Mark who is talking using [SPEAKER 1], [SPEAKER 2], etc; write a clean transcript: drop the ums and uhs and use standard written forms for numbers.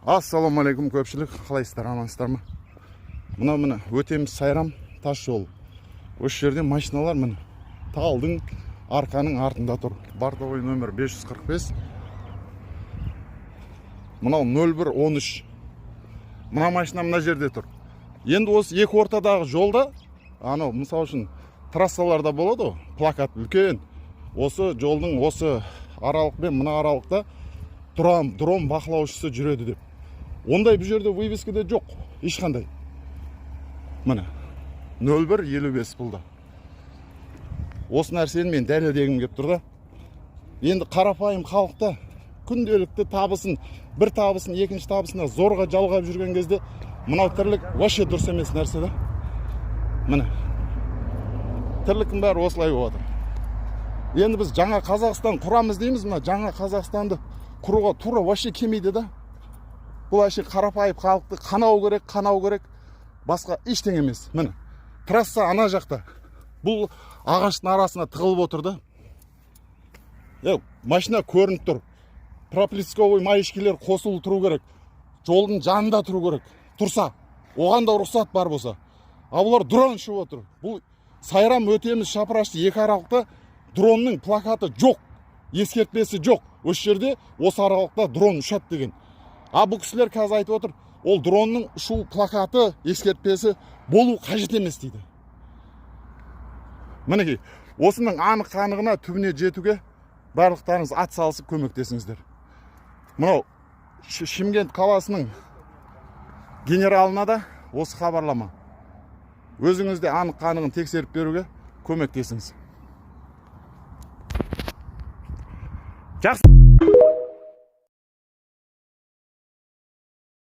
[SPEAKER 1] Ассалаумағалейкум көпшілік, қалайсыздар, амансыздар ма? Мына өтеміз Сайрам тас жол. Осы жерде машиналар міне талдың арқаның артында тұр. Бортовой номер 545. Мынау 0113. Мына машина мына жерде тұр. Енді осы екі ортадағы жолда, анау мысал үшін трассаларда болады, плакат үлкен. Осы жолдың осы аралық пен мына аралықта дрон бақылаушысы жүреді деп. Ондай бұл жерде вывескеде жоқ, ешқандай. Міне 0155 бұлда. Осы нәрсені мен дәлелдегім келіп тұр да. Енді қарапайым халықта күнделікті табысын, бір табысын, екінші табысына зорға жалғап жүрген кезде мынау тірлік вообще дұрыс емес нәрсе да. Міне тірліктің бәрі осылай болады. Енді біз жаңа Қазақстан құрамыз дейміз, мына жаңа Қазақстанды құруға тура вообще келмейді да. Бұл әші қарапайып халықты қанау керек, басқа ештеңе емес. Міне трасса ана жақта. Бұл ағаштың арасына тығылып отыр да. Машина көрініп тұр. Проплесковый маячкелер қосылып тұру керек. Жолдың жанында тұру керек. Тұрса, оған да рұқсат бар болса. А бұлар дрон ұшып отыр. Бұл Сайрам өтеміз Шапырашты екі аралықта дронның плакаты жоқ, ескертпесі жоқ. Осы жерде осы аралықта дрон ұшады деген. А бұл кісілер қазір айтып отыр, ол дронның ұшу плакаты, ескертпесі болу қажет емес дейді. Мінекей, осының анық-қанығына түбіне жетуге барлықтарыңыз ат салысып көмектесіңіздер. Мынау Шымкент қаласының генералына да осы хабарлама. Өзіңізде анық-қанығын тексеріп беруге көмектесіңіз.